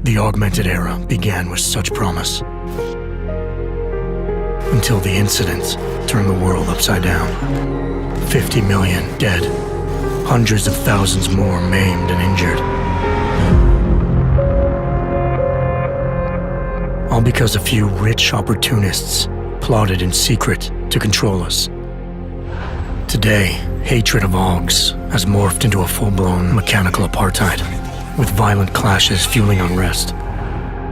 The augmented era began with such promise. Until the incident turned the world upside down. 50 million dead. Hundreds of thousands more maimed and injured. All because a few rich opportunists plotted in secret to control us. Today, hatred of Augs has morphed into a full-blown mechanical apartheid, with violent clashes fueling unrest.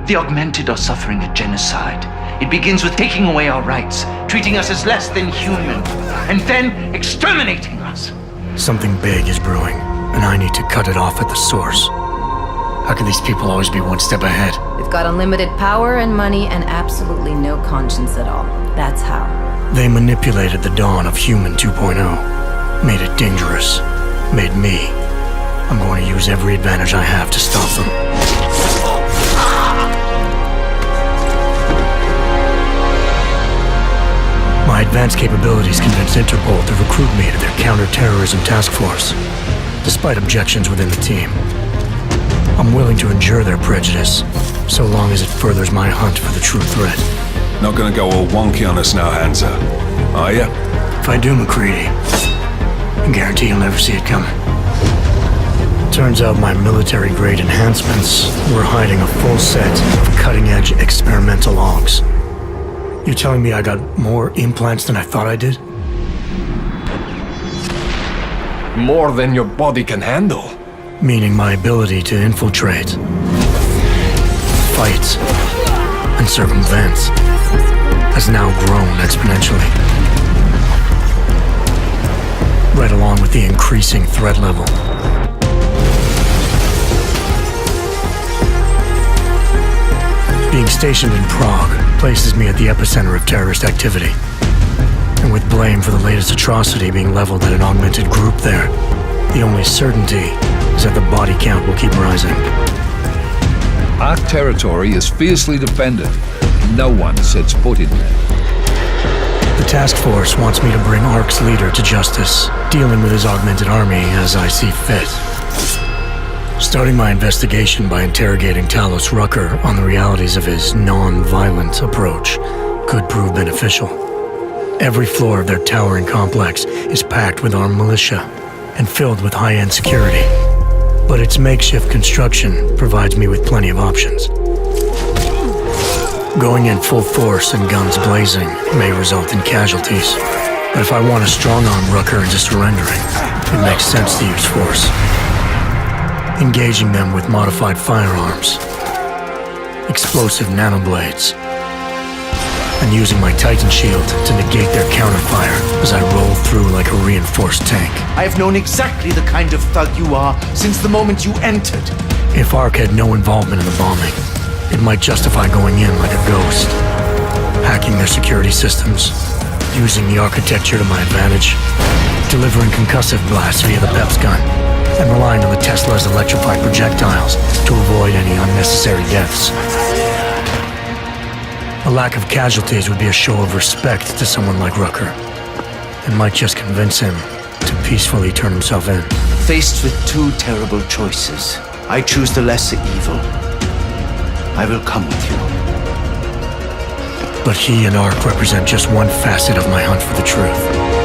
The augmented are suffering a genocide. It begins with taking away our rights, treating us as less than human, and then exterminating us. Something big is brewing, and I need to cut it off at the source. How can these people always be one step ahead? They've got unlimited power and money and absolutely no conscience at all. That's how. They manipulated the dawn of Human 2.0, made it dangerous, made me. I'm going to use every advantage I have to stop them. My advanced capabilities convinced Interpol to recruit me to their counter-terrorism task force, despite objections within the team. I'm willing to endure their prejudice, so long as it furthers my hunt for the true threat. Not gonna go all wonky on us now, Hansa, are ya? If I do, MacCready, I guarantee you'll never see it coming. Turns out my military-grade enhancements were hiding a full set of cutting-edge experimental Augs. You're telling me I got more implants than I thought I did? More than your body can handle. Meaning my ability to infiltrate, fight, and circumvent has now grown exponentially. Right along with the increasing threat level. Being stationed in Prague places me at the epicenter of terrorist activity. And with blame for the latest atrocity being leveled at an augmented group there, the only certainty is that the body count will keep rising. Our territory is fiercely defended. No one sets foot in there. The task force wants me to bring ARC's leader to justice, dealing with his augmented army as I see fit. Starting my investigation by interrogating Talos Rucker on the realities of his non-violent approach could prove beneficial. Every floor of their towering complex is packed with armed militia and filled with high-end security. But its makeshift construction provides me with plenty of options. Going in full force and guns blazing may result in casualties. But if I want to strong-arm Rucker into surrendering, it makes sense to use force. Engaging them with modified firearms, explosive nanoblades, and using my Titan shield to negate their counterfire as I roll through like a reinforced tank. I have known exactly the kind of thug you are since the moment you entered. If ARC had no involvement in the bombing, it might justify going in like a ghost, hacking their security systems, using the architecture to my advantage, delivering concussive blasts via the PEPS gun, and relying on the Tesla's electrified projectiles to avoid any unnecessary deaths. A lack of casualties would be a show of respect to someone like Rucker, and might just convince him to peacefully turn himself in. Faced with two terrible choices, I choose the lesser evil. I will come with you. But he and ARC represent just one facet of my hunt for the truth.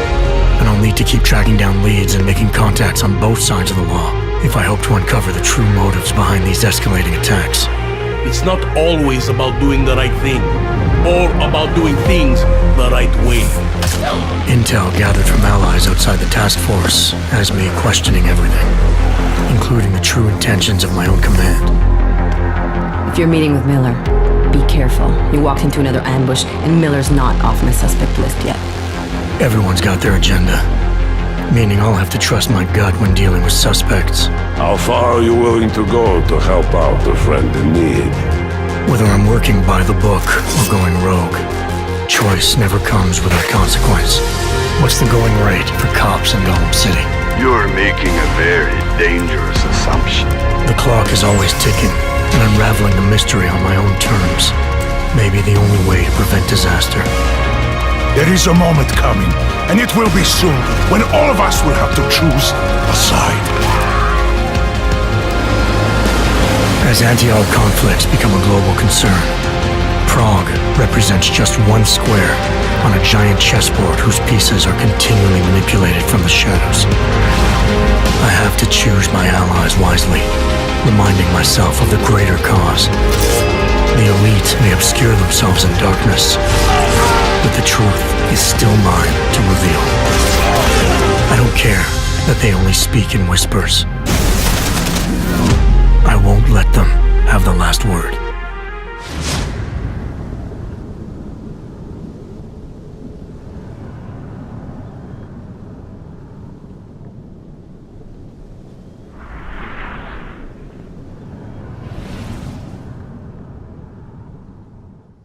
And I'll need to keep tracking down leads and making contacts on both sides of the law if I hope to uncover the true motives behind these escalating attacks. It's not always about doing the right thing, or about doing things the right way. Intel gathered from allies outside the task force has me questioning everything, including the true intentions of my own command. If you're meeting with Miller, be careful. You walked into another ambush, and Miller's not off my suspect list yet. Everyone's got their agenda, meaning I'll have to trust my gut when dealing with suspects. How far are you willing to go to help out a friend in need? Whether I'm working by the book or going rogue, choice never comes without consequence. What's the going rate for cops in Gotham City? You're making a very dangerous assumption. The clock is always ticking, and unraveling the mystery on my own terms may be the only way to prevent disaster. There is a moment coming, and it will be soon, when all of us will have to choose a side. As anti-Arab conflicts become a global concern, Prague represents just one square on a giant chessboard whose pieces are continually manipulated from the shadows. I have to choose my allies wisely, reminding myself of the greater cause. The elite may obscure themselves in darkness, but the truth is still mine to reveal. I don't care that they only speak in whispers. I won't let them have the last word.